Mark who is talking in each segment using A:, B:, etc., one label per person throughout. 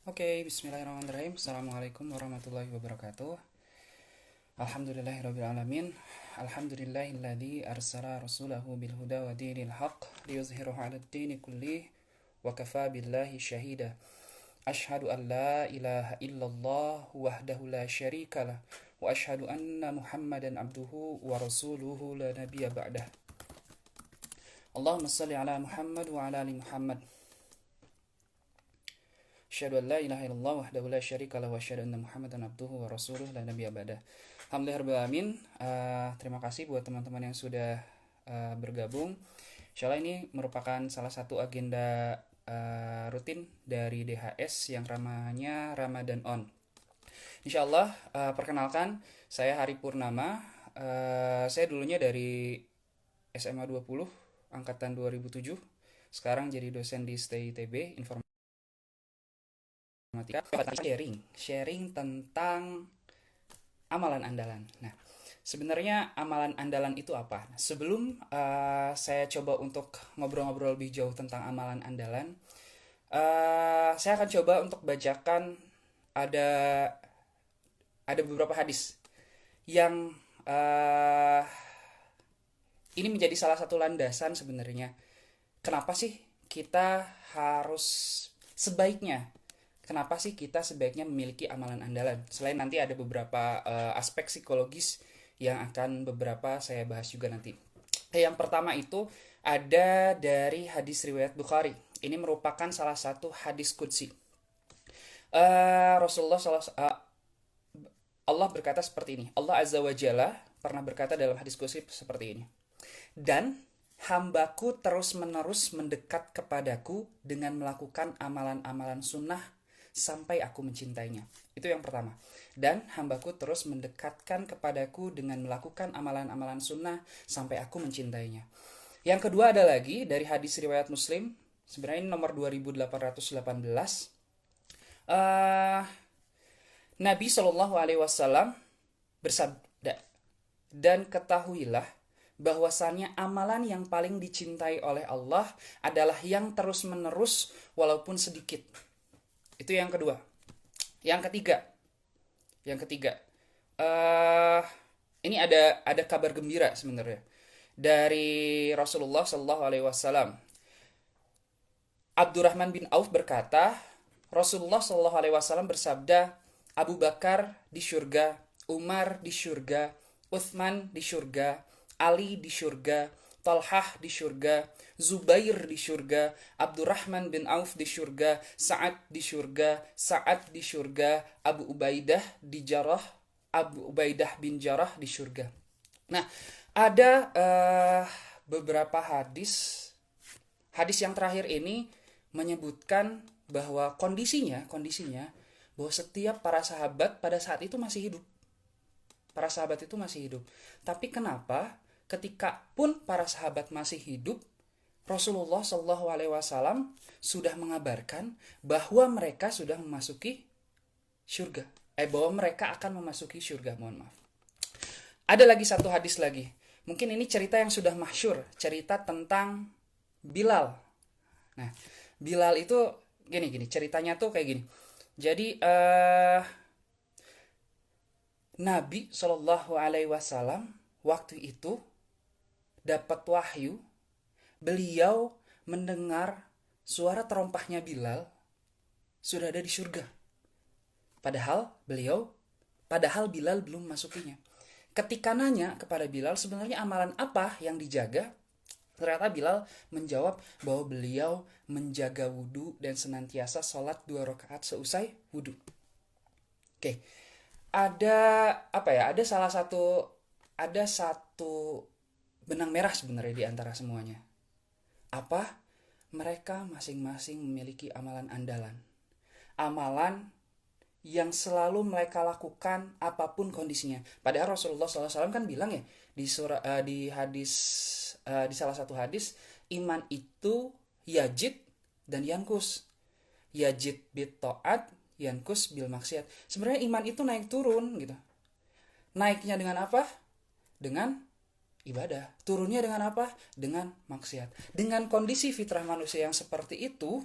A: Oke, bismillahirrahmanirrahim. Assalamualaikum warahmatullahi wabarakatuh. Alhamdulillahirabbil alamin. Alhamdulillahilladzi arsala rasulahu bil huda wa dinil haqq liyuzhirahu 'alad dini kullih wa kafa billahi syahida. Asyhadu an la ilaha illallah wahdahu la syarikalah wa asyhadu anna Muhammadan abduhu wa rasuluhu la nabiyya ba'dah. Allahumma shalli ala Muhammad wa ala ali Muhammad. Asyhadu an la ilaha illallah wahdahu la syarikalah wa asyhadu anna Muhammadan abduhu wa rasuluhu la nabiyya ba'dah. Alhamdulillahirabbil alamin. Terima kasih buat teman-teman yang sudah bergabung. Insyaallah ini merupakan salah satu agenda rutin dari DHS yang namanya Ramadan On. Insyaallah, perkenalkan saya Hari Purnama. Saya dulunya dari SMA 20 angkatan 2007. Sekarang jadi dosen di STI ITB Informatika. Sharing tentang amalan andalan. Nah, sebenarnya amalan andalan itu apa? Nah, sebelum saya coba untuk ngobrol-ngobrol lebih jauh tentang amalan andalan, saya akan coba untuk bacakan ada beberapa hadis yang ini menjadi salah satu landasan sebenarnya. Kenapa sih kita harus sebaiknya kenapa sih kita sebaiknya memiliki amalan andalan? Selain nanti ada beberapa aspek psikologis yang akan beberapa saya bahas juga nanti. Yang pertama itu ada dari hadis riwayat Bukhari. Ini merupakan salah satu hadis qudsi. Rasulullah Allah berkata seperti ini. Allah Azza wa Jalla pernah berkata dalam hadis qudsi seperti ini. Dan hambaku terus-menerus mendekat kepadaku dengan melakukan amalan-amalan sunnah sampai aku mencintainya. Itu yang pertama. Dan hambaku terus mendekatkan kepadaku dengan melakukan amalan-amalan sunnah sampai aku mencintainya. Yang kedua ada lagi dari hadis riwayat Muslim. Sebenarnya ini nomor 2818. Nabi Shallallahu Alaihi Wasallam bersabda, dan ketahuilah bahwasannya amalan yang paling dicintai oleh Allah adalah yang terus-menerus walaupun sedikit. Itu yang kedua. Yang ketiga, ini ada kabar gembira sebenarnya dari Rasulullah Shallallahu Alaihi Wasallam. Abdurrahman bin Auf berkata, Rasulullah Shallallahu Alaihi Wasallam bersabda, Abu Bakar di surga, Umar di surga, Uthman di surga, Ali di surga, Talhah di surga, Zubair di surga, Abdurrahman bin Auf di surga, Sa'ad di surga, Sa'ad di surga, Abu Ubaidah bin Jarrah di surga. Nah, ada beberapa hadis yang terakhir ini menyebutkan bahwa kondisinya bahwa setiap para sahabat pada saat itu masih hidup. Para sahabat itu masih hidup. Tapi kenapa ketika pun para sahabat masih hidup, Rasulullah Shallallahu Alaihi Wasallam sudah mengabarkan bahwa mereka sudah memasuki surga. Bahwa mereka akan memasuki surga. Mohon maaf. Ada lagi satu hadis lagi. Mungkin ini cerita yang sudah masyhur, cerita tentang Bilal. Nah, Bilal itu gini, ceritanya tuh kayak gini. Jadi Nabi Shallallahu Alaihi Wasallam waktu itu dapat wahyu, beliau mendengar suara terompahnya Bilal sudah ada di surga. Padahal Bilal belum masukinya. Ketika nanya kepada Bilal sebenarnya amalan apa yang dijaga, ternyata Bilal menjawab bahwa beliau menjaga wudhu dan senantiasa sholat 2 rakaat seusai wudhu. Oke, ada satu benang merah sebenarnya di antara semuanya. Apa? Mereka masing-masing memiliki amalan andalan. Amalan yang selalu mereka lakukan apapun kondisinya. Padahal Rasulullah SAW kan bilang ya di salah satu hadis, iman itu yajid dan yankus. Yajid bit ta'at, yankus bil maksiat. Sebenarnya iman itu naik turun gitu. Naiknya dengan apa? Dengan ibadah. Turunnya dengan apa? Dengan maksiat. Dengan kondisi fitrah manusia yang seperti itu,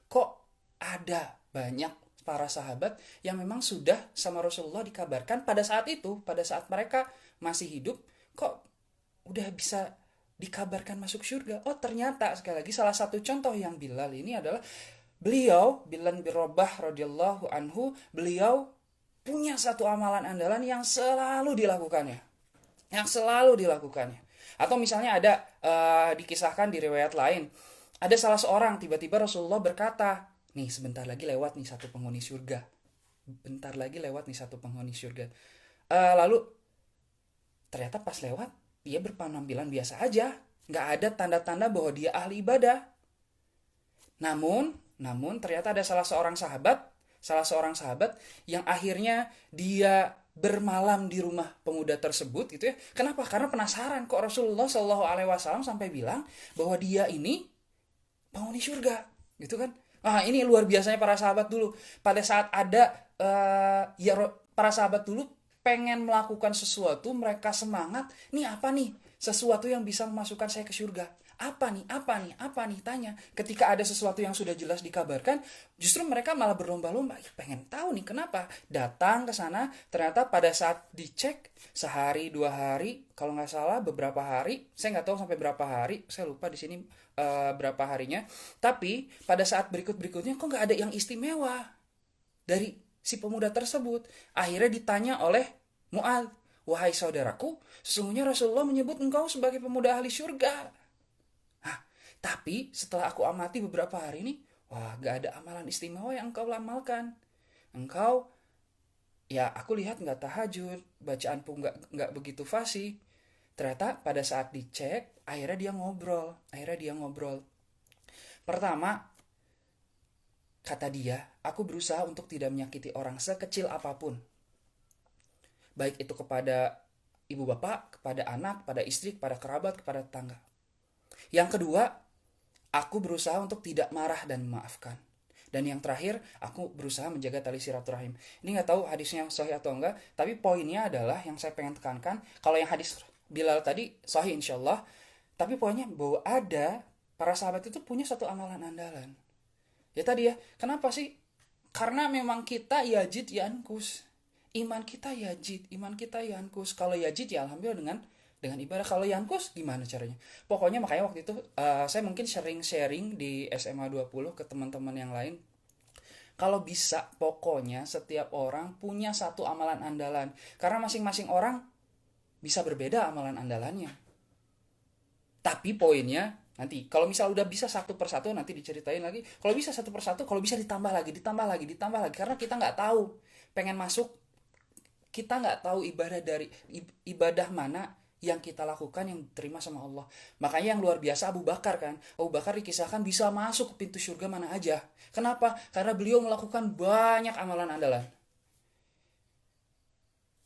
A: kok ada banyak para sahabat yang memang sudah sama Rasulullah dikabarkan pada saat itu, pada saat mereka masih hidup, kok udah bisa dikabarkan masuk surga. Oh ternyata sekali lagi salah satu contoh yang Bilal ini adalah beliau, Bilal bin Rabah radhiyallahu anhu, beliau punya satu amalan andalan yang selalu dilakukannya. Yang selalu dilakukannya. Atau misalnya ada dikisahkan di riwayat lain, ada salah seorang tiba-tiba Rasulullah berkata, nih sebentar lagi lewat nih satu penghuni surga. Bentar lagi lewat nih satu penghuni surga. Lalu ternyata pas lewat dia berpenampilan biasa aja, nggak ada tanda-tanda bahwa dia ahli ibadah. Namun ternyata ada salah seorang sahabat yang akhirnya dia bermalam di rumah pemuda tersebut gitu ya. Kenapa? Karena penasaran kok Rasulullah Shallallahu Alaihi Wasallam sampai bilang bahwa dia ini penghuni surga, gitu kan? Ini luar biasanya para sahabat dulu. Pada saat ada para sahabat dulu pengen melakukan sesuatu, mereka semangat, nih apa nih? Sesuatu yang bisa memasukkan saya ke surga. Apa nih? Tanya. Ketika ada sesuatu yang sudah jelas dikabarkan, justru mereka malah berlomba-lomba, pengen tahu nih kenapa. Datang ke sana, ternyata pada saat dicek, sehari, 2 hari, kalau nggak salah beberapa hari, saya nggak tahu sampai berapa hari, saya lupa di sini berapa harinya. Tapi pada saat berikutnya kok nggak ada yang istimewa dari si pemuda tersebut. Akhirnya ditanya oleh Mu'adz, wahai saudaraku, sesungguhnya Rasulullah menyebut engkau sebagai pemuda ahli surga. Tapi setelah aku amati beberapa hari ini, wah gak ada amalan istimewa yang engkau amalkan. Engkau, ya aku lihat gak tahajud, bacaan pun gak begitu fasih. Ternyata pada saat dicek, akhirnya dia ngobrol. Pertama, kata dia, aku berusaha untuk tidak menyakiti orang sekecil apapun. Baik itu kepada ibu bapak, kepada anak, kepada istri, kepada kerabat, kepada tetangga. Yang kedua, aku berusaha untuk tidak marah dan memaafkan. Dan yang terakhir, aku berusaha menjaga tali silaturahim. Ini gak tahu hadisnya sahih atau enggak, tapi poinnya adalah yang saya pengen tekankan, kalau yang hadis Bilal tadi sahih insyaallah, tapi poinnya bahwa ada para sahabat itu punya satu amalan andalan. Ya tadi ya, kenapa sih? Karena memang kita yajid yankus. Iman kita yankus. Kalau yajid ya alhamdulillah dengan ibadah. Kalau yankus gimana caranya? Pokoknya makanya waktu itu saya mungkin sharing di SMA 20 ke teman-teman yang lain. Kalau bisa pokoknya setiap orang punya satu amalan andalan. Karena masing-masing orang bisa berbeda amalan andalannya. Tapi poinnya nanti kalau misal udah bisa satu persatu nanti diceritain lagi. Kalau bisa satu persatu, kalau bisa ditambah lagi. Karena kita nggak tahu pengen masuk, kita nggak tahu ibadah mana yang kita lakukan yang diterima sama Allah. Makanya yang luar biasa Abu Bakar kan. Abu Bakar dikisahkan bisa masuk ke pintu surga mana aja. Kenapa? Karena beliau melakukan banyak amalan andalan.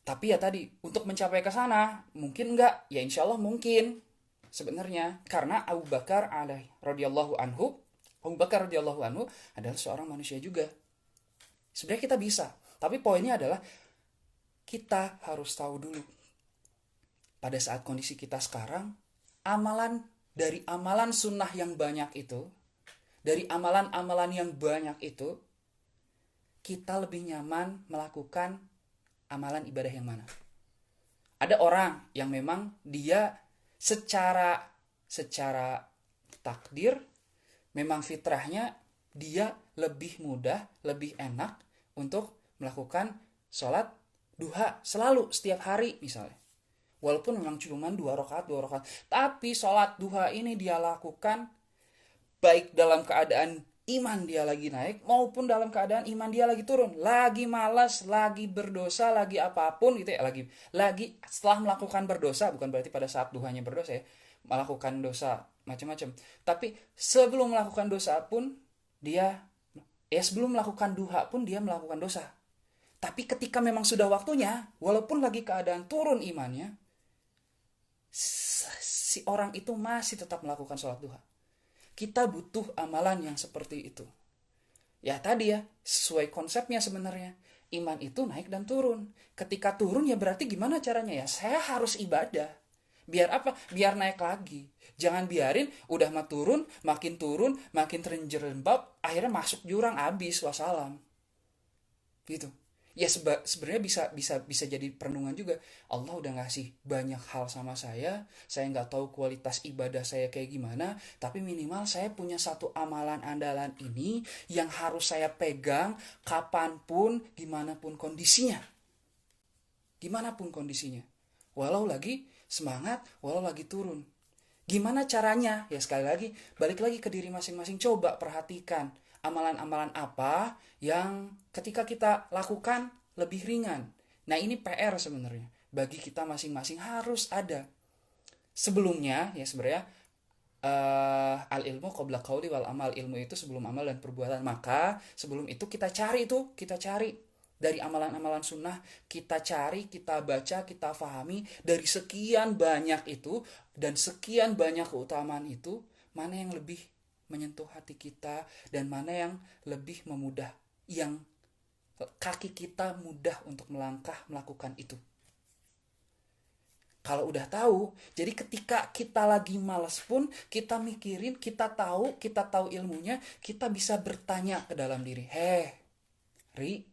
A: Tapi ya tadi, untuk mencapai ke sana, mungkin enggak? Ya insya Allah mungkin. Sebenarnya, karena Abu Bakar radhiyallahu anhu adalah seorang manusia juga. Sebenarnya kita bisa. Tapi poinnya adalah, kita harus tahu dulu. Pada saat kondisi kita sekarang, dari amalan sunnah yang banyak itu, dari amalan-amalan yang banyak itu, kita lebih nyaman melakukan amalan ibadah yang mana? Ada orang yang memang dia secara takdir memang fitrahnya dia lebih mudah, lebih enak untuk melakukan sholat duha selalu setiap hari misalnya. Walaupun memang cuma 2 rakaat, tapi sholat duha ini dia lakukan baik dalam keadaan iman dia lagi naik maupun dalam keadaan iman dia lagi turun, lagi malas, lagi berdosa, lagi apapun gitu ya, lagi setelah melakukan berdosa, bukan berarti pada saat duhanya berdosa ya, melakukan dosa macam-macam. Tapi sebelum melakukan dosa pun sebelum melakukan duha pun dia melakukan dosa. Tapi ketika memang sudah waktunya, walaupun lagi keadaan turun imannya, si orang itu masih tetap melakukan sholat duha. Kita butuh amalan yang seperti itu. Ya tadi ya, sesuai konsepnya sebenarnya. Iman itu naik dan turun. Ketika turun ya berarti gimana caranya ya? Saya harus ibadah. Biar apa? Biar naik lagi. Jangan biarin udah makin turun, makin terjerembab, akhirnya masuk jurang, habis, wassalam. gitu. Ya sebenarnya bisa jadi perenungan juga. Allah udah ngasih banyak hal sama saya nggak tahu kualitas ibadah saya kayak gimana, tapi minimal saya punya satu amalan andalan ini yang harus saya pegang kapanpun, gimana pun kondisinya. Walau lagi semangat, walau lagi turun. Gimana caranya? Ya sekali lagi, balik lagi ke diri masing-masing. Coba perhatikan amalan-amalan apa yang ketika kita lakukan lebih ringan. Nah ini PR sebenarnya. Bagi kita masing-masing harus ada. Sebelumnya ya sebenarnya al ilmu qabla qauli wal amal, ilmu itu sebelum amal dan perbuatan. Maka sebelum itu kita cari dari amalan-amalan sunnah, kita cari, kita baca, kita fahami dari sekian banyak itu dan sekian banyak keutamaan itu, mana yang lebih menyentuh hati kita dan mana yang lebih yang kaki kita mudah untuk melangkah melakukan itu. Kalau udah tahu, jadi ketika kita lagi malas pun, kita mikirin, kita tahu ilmunya, kita bisa bertanya ke dalam diri, Ri,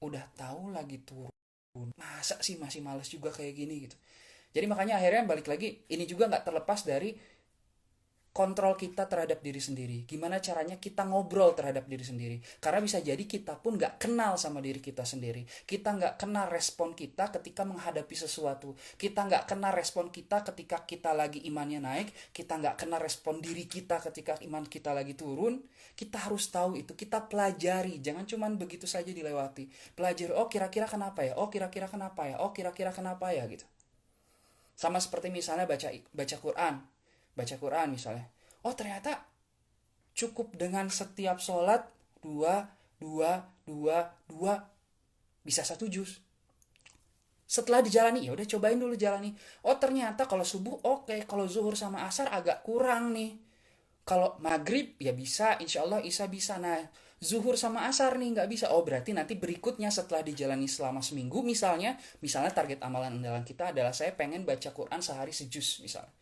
A: udah tahu lagi turun, masa sih masih malas juga kayak gini gitu. Jadi makanya akhirnya balik lagi, ini juga nggak terlepas dari kontrol kita terhadap diri sendiri. Gimana caranya kita ngobrol terhadap diri sendiri. Karena bisa jadi kita pun gak kenal sama diri kita sendiri. Kita gak kenal respon kita ketika menghadapi sesuatu. Kita gak kenal respon kita ketika kita lagi imannya naik. Kita gak kenal respon diri kita ketika iman kita lagi turun. Kita harus tahu itu. Kita pelajari. Jangan cuman begitu saja dilewati. Pelajari, oh kira-kira kenapa ya? Oh kira-kira kenapa ya? Oh kira-kira kenapa ya? Gitu. Sama seperti misalnya baca Quran. Baca Quran misalnya. Oh ternyata cukup dengan setiap sholat dua bisa 1 juz. Setelah dijalani, ya udah cobain dulu jalani. Oh ternyata kalau subuh oke, kalau zuhur sama asar agak kurang nih. Kalau maghrib ya bisa, insya Allah isya bisa. Nah zuhur sama asar nih nggak bisa. Oh berarti nanti berikutnya setelah dijalani selama seminggu misalnya target amalan andalan kita adalah saya pengen baca Quran sehari sejuz misalnya.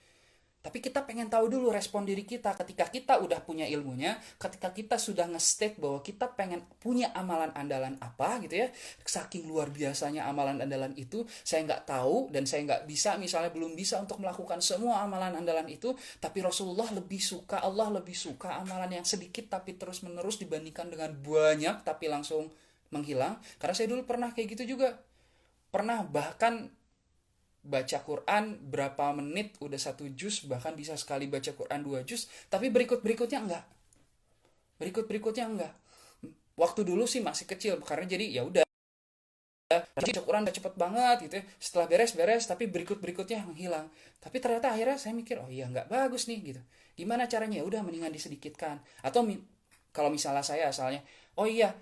A: Tapi kita pengen tahu dulu respon diri kita ketika kita udah punya ilmunya, ketika kita sudah nge-state bahwa kita pengen punya amalan andalan apa gitu ya. Saking luar biasanya amalan andalan itu, saya nggak tahu dan saya nggak bisa, misalnya belum bisa untuk melakukan semua amalan andalan itu, tapi Rasulullah lebih suka, Allah lebih suka amalan yang sedikit tapi terus menerus dibandingkan dengan banyak tapi langsung menghilang. Karena saya dulu pernah kayak gitu juga. Pernah bahkan baca Quran berapa menit udah 1 juz, bahkan bisa sekali baca Quran 2 juz, tapi berikutnya enggak. Waktu dulu sih masih kecil karena jadi ya udah baca Quran udah cepet banget gitu ya, setelah beres tapi berikutnya menghilang. Tapi ternyata akhirnya saya mikir, oh iya nggak bagus nih gitu, gimana caranya? Ya udah mendingan disedikitkan. Atau kalau misalnya saya asalnya, oh iya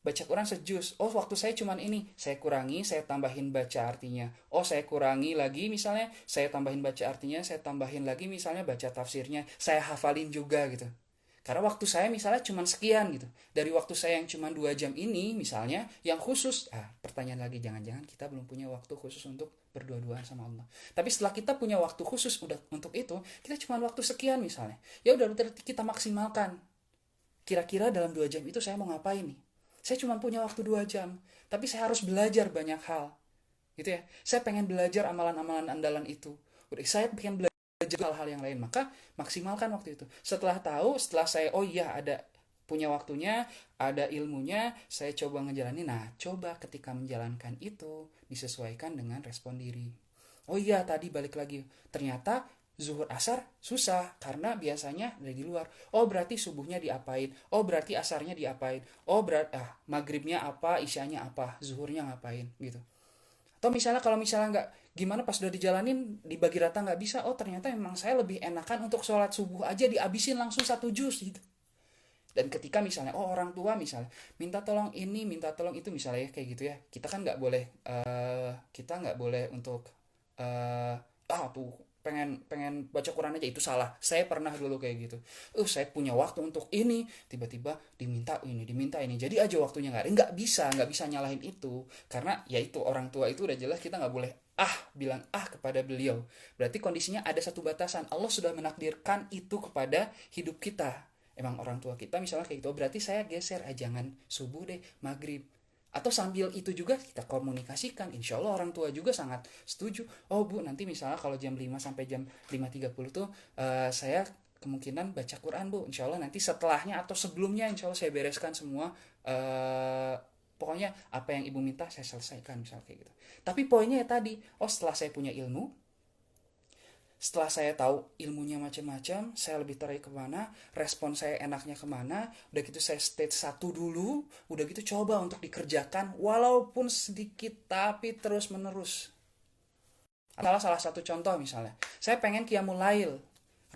A: baca Quran sejuz, oh waktu saya cuman ini, saya kurangi, saya tambahin baca artinya, oh saya kurangi lagi misalnya, saya tambahin baca artinya, saya tambahin lagi misalnya baca tafsirnya, saya hafalin juga gitu. Karena waktu saya misalnya cuman sekian gitu, dari waktu saya yang cuman 2 jam ini misalnya yang khusus, pertanyaan lagi, jangan-jangan kita belum punya waktu khusus untuk berdua-duaan sama Allah. Tapi setelah kita punya waktu khusus udah untuk itu, kita cuma waktu sekian misalnya, ya udah kita maksimalkan. Kira-kira dalam 2 jam itu saya mau ngapain nih? Saya cuma punya waktu 2 jam, tapi saya harus belajar banyak hal. Gitu ya. Saya pengen belajar amalan-amalan andalan itu. Udah, saya pengen belajar hal-hal yang lain, maka maksimalkan waktu itu. Setelah saya oh iya ada punya waktunya, ada ilmunya, saya coba ngejalanin. Nah, coba ketika menjalankan itu disesuaikan dengan respon diri. Oh iya, tadi balik lagi. Ternyata zuhur asar susah karena biasanya dari di luar. Oh berarti subuhnya diapain? Oh berarti asarnya diapain? Oh berarti maghribnya apa, isyanya apa, zuhurnya ngapain gitu. Atau misalnya kalau misalnya nggak, gimana pas udah dijalanin dibagi rata nggak bisa. Oh ternyata memang saya lebih enakan untuk sholat subuh aja dihabisin langsung 1 juz gitu. Dan ketika misalnya orang tua misalnya minta tolong ini, minta tolong itu misalnya ya, kayak gitu ya, kita kan nggak boleh untuk tuh pengen pengen baca Quran aja, itu salah. Saya pernah dulu kayak gitu. Saya punya waktu untuk ini, tiba-tiba diminta ini, jadi aja waktunya nggak bisa nyalahin itu, karena ya itu orang tua itu udah jelas kita nggak boleh bilang kepada beliau. Berarti kondisinya ada satu batasan. Allah sudah menakdirkan itu kepada hidup kita. emang orang tua kita misalnya kayak gitu, berarti saya geser, jangan subuh deh, maghrib. Atau sambil itu juga kita komunikasikan, insya Allah orang tua juga sangat setuju. Oh bu, nanti misalnya kalau jam 5 sampai jam 5.30 tuh saya kemungkinan baca Quran bu, insya Allah nanti setelahnya atau sebelumnya insya Allah saya bereskan semua, pokoknya apa yang ibu minta saya selesaikan misalnya kayak gitu. Tapi poinnya ya tadi, setelah saya punya ilmu, setelah saya tahu ilmunya macam-macam, saya lebih tarik kemana, respon saya enaknya kemana, udah gitu saya stage 1 dulu, udah gitu coba untuk dikerjakan, walaupun sedikit tapi terus menerus. Salah satu contoh misalnya, saya pengen qiyamul lail,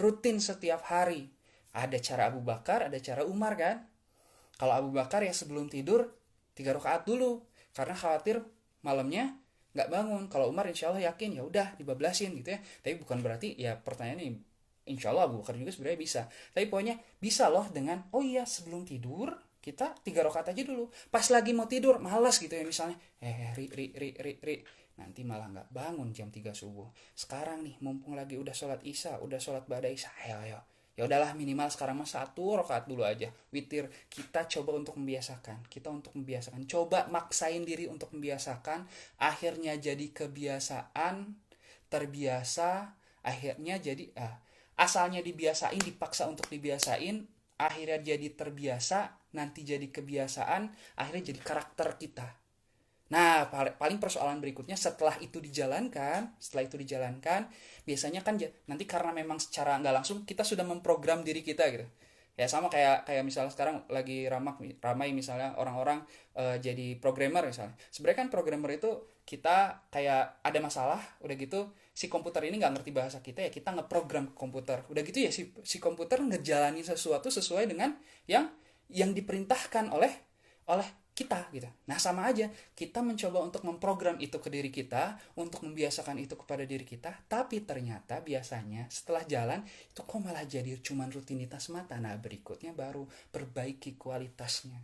A: rutin setiap hari. Ada cara Abu Bakar, ada cara Umar kan. Kalau Abu Bakar ya sebelum tidur 3 rakaat dulu, karena khawatir malamnya nggak bangun. Kalau Umar insya Allah yakin ya udah dibablasin gitu ya. Tapi bukan berarti ya pertanyaannya, insya Allah Abu Bakar juga sebenarnya bisa. Tapi poinnya bisa loh dengan iya sebelum tidur kita 3 rakaat aja dulu. Pas lagi mau tidur malas gitu ya misalnya, ri, nanti malah nggak bangun jam 3 subuh. Sekarang nih mumpung lagi udah sholat isya, udah sholat ba'da isya, ayo ya udahlah minimal sekarang mah 1 rakaat dulu aja witir. Kita coba untuk membiasakan, coba maksain diri untuk membiasakan, akhirnya jadi kebiasaan, terbiasa, akhirnya jadi asalnya dibiasain, dipaksa untuk dibiasain, akhirnya jadi terbiasa, nanti jadi kebiasaan, akhirnya jadi karakter kita. Nah, paling persoalan berikutnya setelah itu dijalankan, biasanya kan nanti karena memang secara nggak langsung kita sudah memprogram diri kita gitu. Ya sama kayak misalnya sekarang lagi ramai misalnya orang-orang jadi programmer misalnya. Sebenarnya kan programmer itu kita kayak ada masalah, udah gitu si komputer ini nggak ngerti bahasa kita, ya kita ngeprogram komputer. Udah gitu ya si komputer ngejalanin sesuatu sesuai dengan yang diperintahkan oleh kita gitu. Nah sama aja, kita mencoba untuk memprogram itu ke diri kita, untuk membiasakan itu kepada diri kita, tapi ternyata biasanya setelah jalan itu kok malah jadi cuman rutinitas mata. Nah berikutnya baru perbaiki kualitasnya.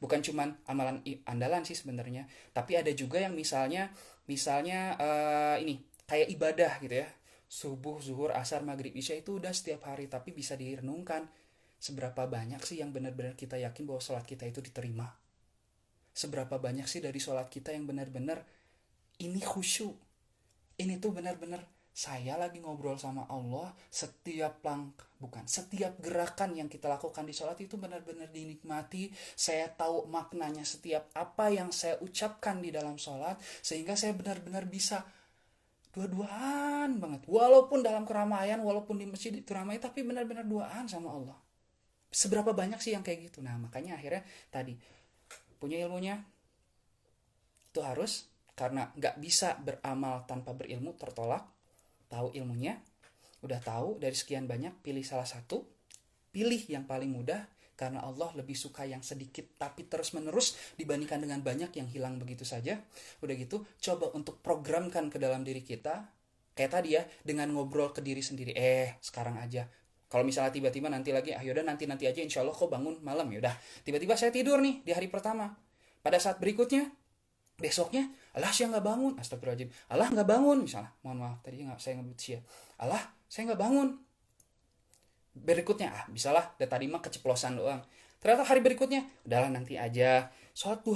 A: Bukan cuman amalan andalan sih sebenarnya, tapi ada juga yang misalnya ini kayak ibadah gitu ya. Subuh, zuhur, asar, maghrib, isya itu udah setiap hari, tapi bisa direnungkan seberapa banyak sih yang benar-benar kita yakin bahwa sholat kita itu diterima. Seberapa banyak sih dari sholat kita yang benar-benar ini khusyuk. Ini tuh benar-benar saya lagi ngobrol sama Allah, setiap gerakan yang kita lakukan di sholat itu benar-benar dinikmati. Saya tahu maknanya setiap apa yang saya ucapkan di dalam sholat, sehingga saya benar-benar bisa dua-duaan banget. Walaupun dalam keramaian, walaupun di masjid itu ramai, tapi benar-benar duaan sama Allah. Seberapa banyak sih yang kayak gitu? Nah makanya akhirnya tadi punya ilmunya itu harus, karena nggak bisa beramal tanpa berilmu, tertolak. Tahu ilmunya, udah tahu dari sekian banyak, pilih salah satu, pilih yang paling mudah, karena Allah lebih suka yang sedikit tapi terus menerus dibandingkan dengan banyak yang hilang begitu saja. Udah gitu coba untuk programkan ke dalam diri kita, kayak tadi ya, dengan ngobrol ke diri sendiri, sekarang aja. Kalau misalnya tiba-tiba nanti lagi, yaudah nanti aja insya Allah kok bangun malam, yaudah. Tiba-tiba saya tidur nih di hari pertama. Pada saat berikutnya, besoknya, Allah saya nggak bangun, astagfirullahaladzim, Allah nggak bangun misalnya. Mohon maaf tadi saya ngebut sia. Allah saya nggak bangun. Berikutnya, bisalah, dari tadi mah keceplosan doang. Ternyata hari berikutnya, udahlah nanti aja. Sholat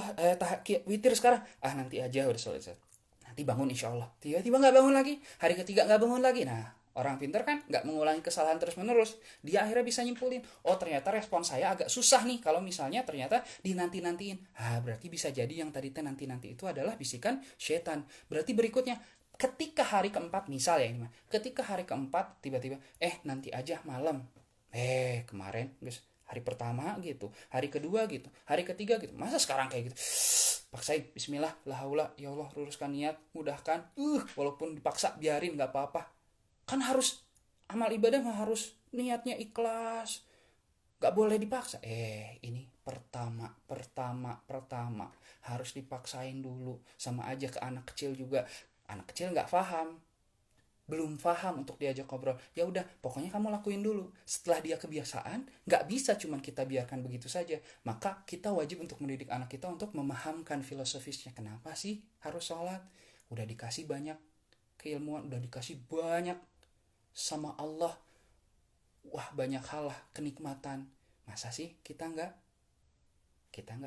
A: witir sekarang, nanti aja udah sholat. Nanti bangun insya Allah. Tiba-tiba nggak bangun lagi. Hari ketiga nggak bangun lagi. Nah, orang pintar kan nggak mengulangi kesalahan terus-menerus. Dia akhirnya bisa nyimpulin, ternyata respon saya agak susah nih kalau misalnya ternyata dinanti-nantiin. Berarti bisa jadi yang tadi nanti itu adalah bisikan setan. Berarti berikutnya, ketika hari keempat, misal ya ini mah, ketika hari keempat tiba-tiba, nanti aja malam. Kemarin guys, hari pertama gitu, hari kedua gitu, hari ketiga gitu. Masa sekarang kayak gitu? Paksain, bismillah, la haula, ya Allah luruskan niat, mudahkan. Walaupun dipaksa biarin, nggak apa-apa. Kan harus amal ibadah mah harus niatnya ikhlas, gak boleh dipaksa. Ini pertama harus dipaksain dulu. Sama aja ke anak kecil juga, anak kecil gak paham, belum paham untuk diajak ngobrol, ya udah pokoknya kamu lakuin dulu. Setelah dia kebiasaan, gak bisa cuman kita biarkan begitu saja. Maka kita wajib untuk mendidik anak kita untuk memahamkan filosofisnya. Kenapa sih harus sholat? Udah dikasih banyak keilmuan, udah dikasih banyak sama Allah, banyak hal lah, kenikmatan. Masa sih kita nggak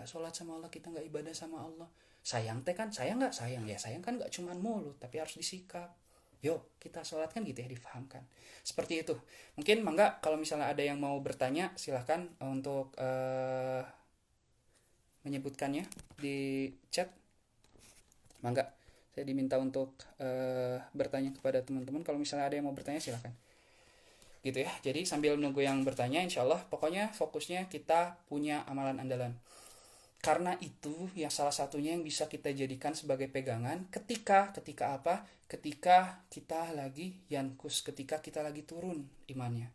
A: sholat sama Allah, kita nggak ibadah sama Allah? Sayang teh kan, sayang nggak sayang ya, sayang kan nggak cuman mulut tapi harus disikap. Yuk kita sholat kan gitu ya, difahamkan seperti itu. Mungkin mangga kalau misalnya ada yang mau bertanya silahkan untuk menyebutkannya di chat. Mangga saya diminta untuk bertanya kepada teman-teman. Kalau misalnya ada yang mau bertanya silahkan gitu ya. Jadi sambil nunggu yang bertanya, insya Allah pokoknya fokusnya kita punya amalan andalan. Karena itu yang salah satunya yang bisa kita jadikan sebagai pegangan ketika apa? Ketika kita lagi yankus, ketika kita lagi turun imannya.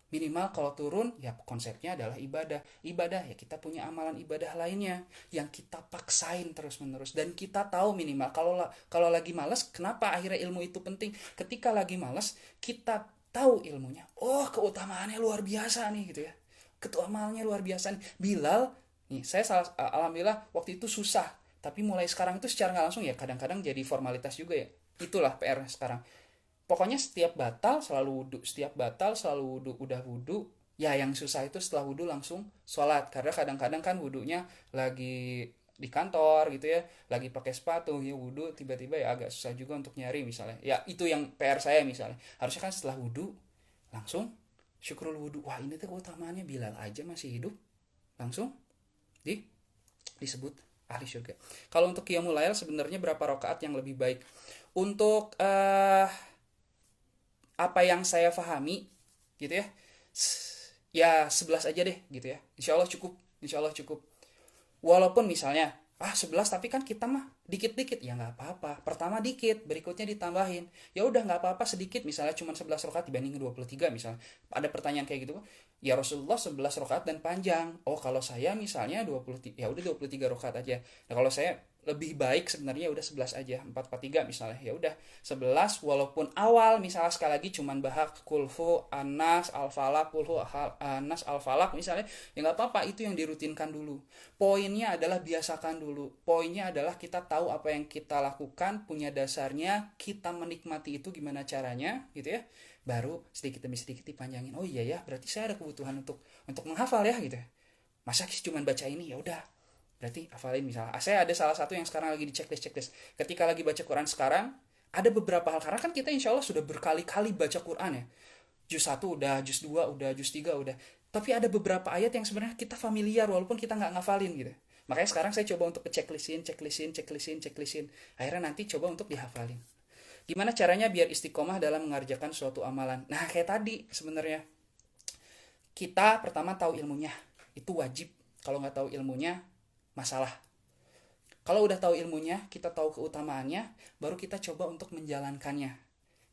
A: Minimal kalau turun ya konsepnya adalah ibadah. Ibadah ya kita punya amalan ibadah lainnya yang kita paksain terus-menerus, dan kita tahu minimal kalau lagi malas, kenapa akhirnya ilmu itu penting? Ketika lagi malas, kita tahu ilmunya. Oh, keutamaannya luar biasa nih gitu ya. Keutamaannya luar biasa nih. Bilal nih, alhamdulillah waktu itu susah, tapi mulai sekarang itu secara nggak langsung ya kadang-kadang jadi formalitas juga ya. Itulah PR sekarang. Pokoknya setiap batal selalu wudhu, setiap batal selalu wudhu, udah wudhu. Ya yang susah itu setelah wudhu langsung sholat, karena kadang-kadang kan wudhunya lagi di kantor gitu ya, lagi pakai sepatu ya wudhu, tiba-tiba ya agak susah juga untuk nyari misalnya. Ya itu yang PR saya misalnya. Harusnya kan setelah wudhu langsung syukrul wudhu. Wah ini tuh keutamaannya, Bilal aja masih hidup langsung disebut ahli surga. Kalau untuk qiyamul lail sebenarnya berapa rakaat yang lebih baik? Untuk apa yang saya pahami gitu ya, ya 11 aja deh gitu ya. Insya Allah cukup, insya Allah cukup. Walaupun misalnya 11 tapi kan kita mah dikit-dikit, ya nggak apa-apa. Pertama dikit, berikutnya ditambahin. Ya udah nggak apa-apa sedikit, misalnya cuma 11 rakaat dibanding 23 misalnya. Ada pertanyaan kayak gitu. Ya Rasulullah 11 rakaat dan panjang. Oh, kalau saya misalnya 23, ya udah 23 rakaat aja. Nah, kalau saya lebih baik sebenarnya udah 11 aja, 443 misalnya. Ya udah 11, walaupun awal misalnya sekali lagi cuman bahas kulhu anas al-falaq, kulhu anas al-falaq misalnya, ya nggak apa-apa, itu yang dirutinkan dulu. Poinnya adalah biasakan dulu. Poinnya adalah kita tahu apa yang kita lakukan, punya dasarnya, kita menikmati itu gimana caranya gitu ya. Baru sedikit demi sedikit dipanjangin. Oh iya ya, berarti saya ada kebutuhan untuk menghafal ya gitu. Masa cuma baca ini, ya udah berarti hafalin. Misalnya saya ada salah satu yang sekarang lagi di checklist. Ketika lagi baca Quran sekarang, ada beberapa hal, karena kan kita insya Allah sudah berkali-kali baca Quran ya, juz 1 udah, juz 2 udah, juz 3 udah, tapi ada beberapa ayat yang sebenarnya kita familiar walaupun kita nggak ngafalin gitu. Makanya sekarang saya coba untuk checklistin. Akhirnya nanti coba untuk dihafalin. Gimana caranya biar istiqomah dalam mengerjakan suatu amalan? Nah kayak tadi sebenarnya, kita pertama tahu ilmunya, itu wajib. Kalau nggak tahu ilmunya masalah. Kalau udah tahu ilmunya, kita tahu keutamaannya, baru kita coba untuk menjalankannya.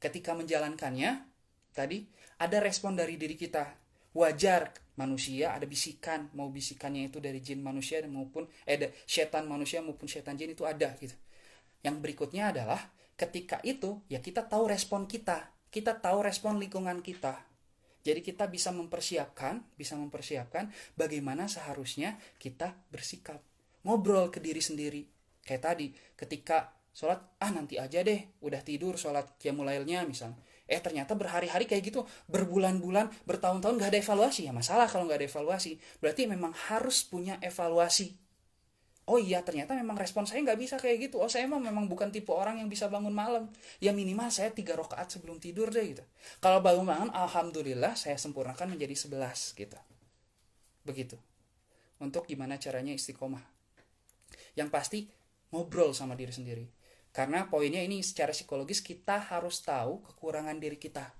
A: Ketika menjalankannya, tadi ada respon dari diri kita. Wajar, manusia ada bisikan, mau bisikannya itu dari jin manusia maupun setan manusia maupun setan jin, itu ada gitu. Yang berikutnya adalah ketika itu ya kita tahu respon kita tahu respon lingkungan kita. Jadi kita bisa mempersiapkan bagaimana seharusnya kita bersikap. Ngobrol ke diri sendiri. Kayak tadi, ketika sholat, nanti aja deh, udah tidur sholat qiyamul lailnya misalnya. Ternyata berhari-hari kayak gitu, berbulan-bulan, bertahun-tahun gak ada evaluasi. Ya masalah kalau gak ada evaluasi. Berarti memang harus punya evaluasi. Oh iya, ternyata memang respon saya gak bisa kayak gitu. Oh, saya memang bukan tipe orang yang bisa bangun malam. Ya minimal saya 3 rakaat sebelum tidur deh gitu. Kalau bangun alhamdulillah saya sempurnakan menjadi 11 gitu. Begitu. Untuk gimana caranya istiqomah. Yang pasti ngobrol sama diri sendiri. Karena poinnya ini secara psikologis kita harus tahu kekurangan diri kita.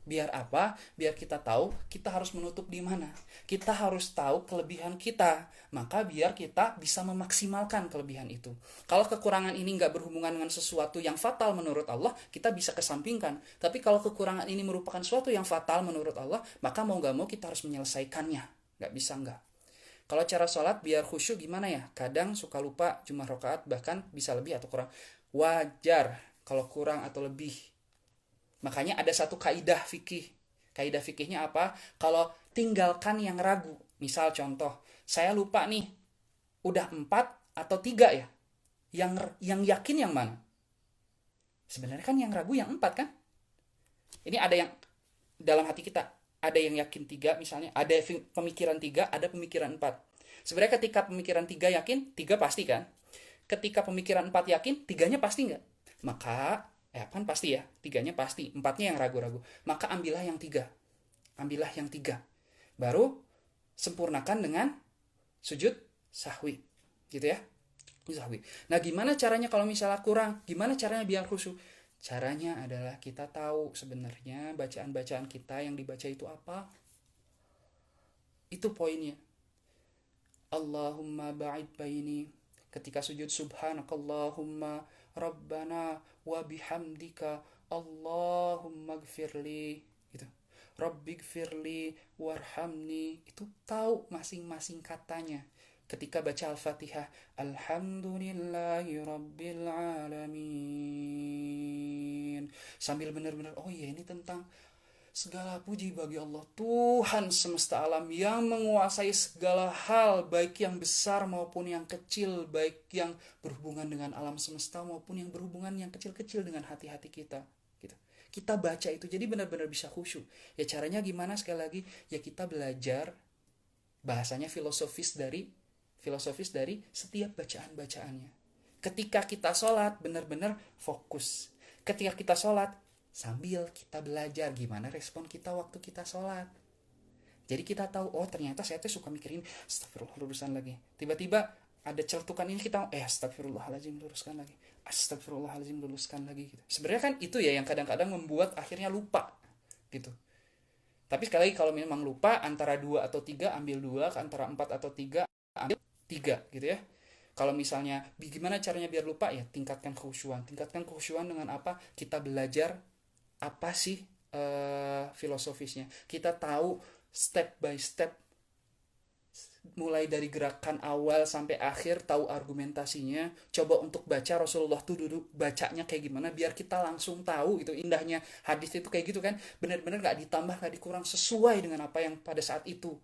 A: Biar apa? Biar kita tahu kita harus menutup di mana. Kita harus tahu kelebihan kita. Maka biar kita bisa memaksimalkan kelebihan itu. Kalau kekurangan ini nggak berhubungan dengan sesuatu yang fatal menurut Allah, kita bisa kesampingkan. Tapi kalau kekurangan ini merupakan sesuatu yang fatal menurut Allah, maka mau nggak mau kita harus menyelesaikannya. Nggak bisa nggak. Kalau cara sholat biar khusyuk gimana ya? Kadang suka lupa jumlah rakaat, bahkan bisa lebih atau kurang. Wajar kalau kurang atau lebih. Makanya ada satu kaidah fikih. Kaidah fikihnya apa? Kalau tinggalkan yang ragu. Misal contoh, saya lupa nih, udah 4 atau 3 ya? Yang yakin yang mana? Sebenarnya kan yang ragu yang 4 kan? Ini ada yang dalam hati kita. ada yang yakin 3 misalnya, ada pemikiran 3, ada pemikiran 4. Sebenarnya ketika pemikiran 3 yakin, 3 pasti kan? Ketika pemikiran 4 yakin, 3-nya pasti nggak? Maka, kan pasti ya, 3-nya pasti, 4-nya yang ragu-ragu. Maka ambillah yang 3. Ambillah yang 3. Baru sempurnakan dengan sujud sahwi. Gitu ya. Sahwi. Nah, gimana caranya kalau misalnya kurang? Gimana caranya biar khusyuk? Caranya adalah kita tahu sebenarnya bacaan-bacaan kita yang dibaca itu apa. Itu poinnya. Allahumma ba'id baini. Ketika sujud subhanakallahumma rabbana wa bihamdika Allahumma gfirli. Gitu. Rabbighfirli warhamni. Itu tahu masing-masing katanya. Ketika baca Al-Fatihah, Alhamdulillahi Rabbil Alamin. Sambil benar-benar, oh iya ini tentang segala puji bagi Allah, Tuhan semesta alam yang menguasai segala hal, baik yang besar maupun yang kecil, baik yang berhubungan dengan alam semesta maupun yang berhubungan yang kecil-kecil dengan hati-hati kita. Gitu. Kita baca itu, jadi benar-benar bisa khusyuk. Ya caranya gimana sekali lagi? Ya kita belajar bahasanya filosofis dari setiap bacaan-bacaannya. Ketika kita sholat, benar-benar fokus. Ketika kita sholat, sambil kita belajar gimana respon kita waktu kita sholat. Jadi kita tahu, oh ternyata saya tuh suka mikirin, astagfirullah luruskan lagi. Tiba-tiba ada celetukan ini kita, astagfirullahaladzim luruskan lagi. Astagfirullahaladzim luruskan lagi. Gitu. Sebenarnya kan itu ya yang kadang-kadang membuat akhirnya lupa. Gitu. Tapi sekali lagi kalau memang lupa, antara 2 atau 3 ambil 2, antara 4 atau 3 ambil 3 gitu ya. Kalau misalnya gimana caranya biar lupa, ya tingkatkan kekhusyuan. Tingkatkan kekhusyuan dengan apa? Kita belajar apa sih filosofisnya. Kita tahu step by step, mulai dari gerakan awal sampai akhir, tahu argumentasinya. Coba untuk baca Rasulullah tuh dulu bacanya kayak gimana, biar kita langsung tahu. Itu indahnya hadis itu kayak gitu kan, benar-benar gak ditambah, gak dikurang, sesuai dengan apa yang pada saat itu.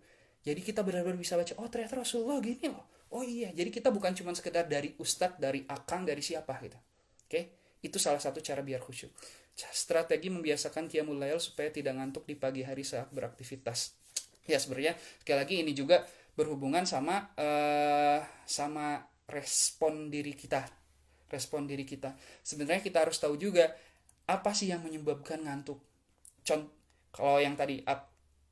A: Jadi kita benar-benar bisa baca, oh ternyata Rasulullah gini loh. Oh iya, jadi kita bukan cuma sekedar dari ustadz, dari akang, dari siapa gitu. Oke, itu salah satu cara biar khusyuk. Strategi membiasakan qiyamul lail supaya tidak ngantuk di pagi hari saat beraktivitas. Ya sebenarnya sekali lagi ini juga berhubungan sama respon diri kita. Respon diri kita. Sebenarnya kita harus tahu juga apa sih yang menyebabkan ngantuk. Kalau yang tadi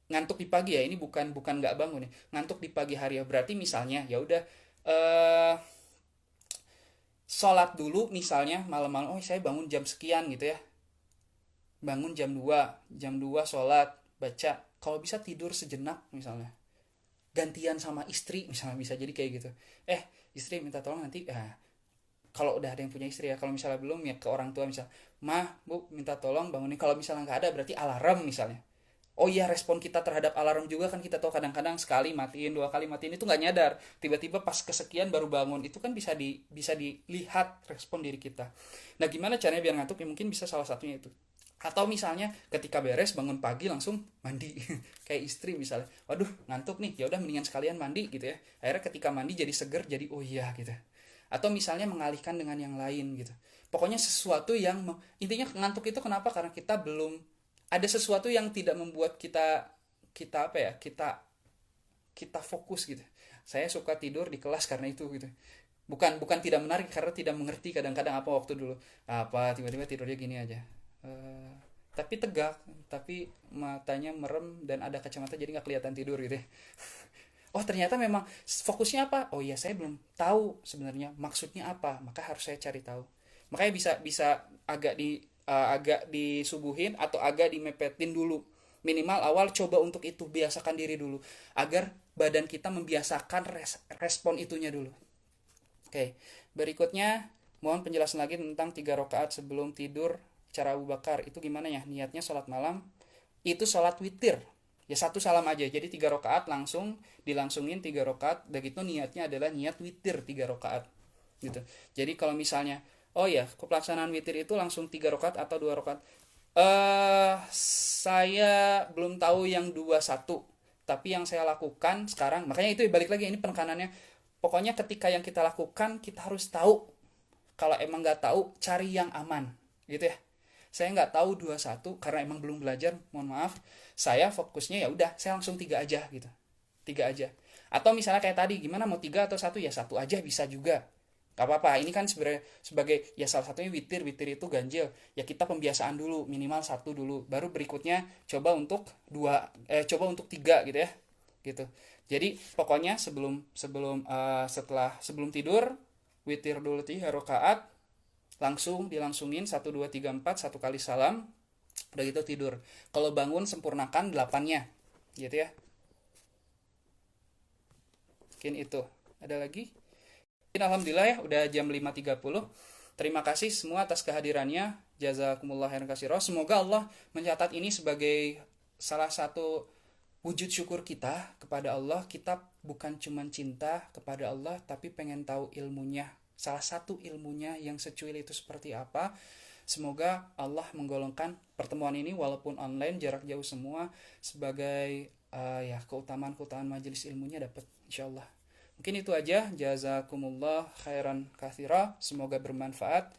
A: ngantuk di pagi ya, ini bukan nggak bangun ya, ngantuk di pagi hari ya, berarti misalnya ya udah sholat dulu misalnya malam-malam, oh saya bangun jam sekian gitu ya, bangun jam 2 sholat, baca, kalau bisa tidur sejenak misalnya, gantian sama istri misalnya, bisa jadi kayak gitu, istri minta tolong nanti, kalau udah ada yang punya istri ya, kalau misalnya belum ya ke orang tua, misal mah bu minta tolong bangunin, kalau misalnya nggak ada berarti alarm misalnya. Oh iya, respon kita terhadap alarm juga kan kita tahu, kadang-kadang sekali matiin, 2 kali matiin itu nggak nyadar, tiba-tiba pas kesekian baru bangun, itu kan bisa dilihat respon diri kita. Nah gimana caranya biar ngantuk? Ya mungkin bisa salah satunya itu. Atau misalnya ketika beres bangun pagi langsung mandi kayak istri misalnya, waduh ngantuk nih, ya udah mendingan sekalian mandi gitu ya, akhirnya ketika mandi jadi seger, jadi oh iya gitu. Atau misalnya mengalihkan dengan yang lain gitu, pokoknya sesuatu yang intinya ngantuk itu kenapa, karena kita belum ada sesuatu yang tidak membuat kita apa ya, kita fokus gitu. Saya suka tidur di kelas karena itu gitu, bukan tidak menarik, karena tidak mengerti kadang-kadang apa waktu dulu apa tiba-tiba tidurnya gini aja. Tapi tegak, tapi matanya merem dan ada kacamata jadi nggak kelihatan tidur gitu ya. Oh ternyata memang fokusnya apa, oh iya saya belum tahu sebenarnya maksudnya apa, maka harus saya cari tahu. Makanya bisa agak disubuhin atau agak dimepetin dulu, minimal awal coba untuk itu, biasakan diri dulu agar badan kita membiasakan respon itunya dulu. Oke, berikutnya mohon penjelasan lagi tentang 3 rakaat sebelum tidur cara Abu Bakar itu gimana ya, niatnya sholat malam itu sholat witir ya, satu salam aja, jadi 3 rakaat dilangsungin 3 rakaat, dan gitu niatnya adalah niat witir 3 rakaat gitu. Jadi kalau misalnya oh ya, pelaksanaan witir itu langsung 3 rakaat atau 2 rakaat. Saya belum tahu yang 2-1, tapi yang saya lakukan sekarang, makanya itu balik lagi ini penekanannya. Pokoknya ketika yang kita lakukan kita harus tahu. Kalau emang nggak tahu, cari yang aman, gitu ya. Saya nggak tahu 2-1 karena emang belum belajar, mohon maaf. Saya fokusnya ya udah, saya langsung 3 aja gitu. 3 aja. Atau misalnya kayak tadi, gimana mau 3 atau satu, ya satu aja bisa juga. Gak apa-apa, ini kan sebenarnya sebagai ya salah satunya witir, witir itu ganjil. Ya kita pembiasaan dulu, minimal satu dulu. Baru berikutnya coba untuk coba untuk 3 gitu ya. Gitu. Jadi pokoknya sebelum sebelum sebelum tidur witir dulu 3 rakaat, langsung dilangsungin 1 2 3 4, 1 kali salam, udah gitu tidur. Kalau bangun sempurnakan 8-nya gitu ya. Mungkin itu. Ada lagi? Alhamdulillah ya, udah jam 5.30. Terima kasih semua atas kehadirannya. Jazakumullah khairan katsira. Semoga Allah mencatat ini sebagai salah satu wujud syukur kita kepada Allah. Kita bukan cuma cinta kepada Allah, tapi pengen tahu ilmunya. Salah satu ilmunya yang secuil itu seperti apa. Semoga Allah menggolongkan pertemuan ini walaupun online, jarak jauh semua, sebagai ya keutamaan-keutamaan majelis ilmunya dapat insyaallah. Mungkin itu aja. Jazakumullah khairan katsira. Semoga bermanfaat.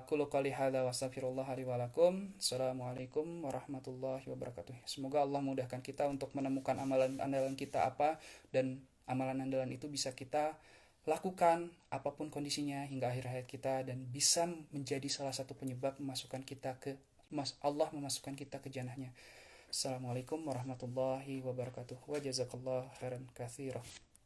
A: Qulu qouli hadza wa astaghfirullah li wa lakum. Assalamualaikum warahmatullahi wabarakatuh. Semoga Allah mudahkan kita untuk menemukan amalan andalan kita apa, dan amalan andalan itu bisa kita lakukan apapun kondisinya hingga akhir hayat kita, dan bisa menjadi salah satu penyebab memasukkan kita ke Allah memasukkan kita ke jannahnya. Assalamualaikum warahmatullahi wabarakatuh. Wa jazakallahu khairan katsira.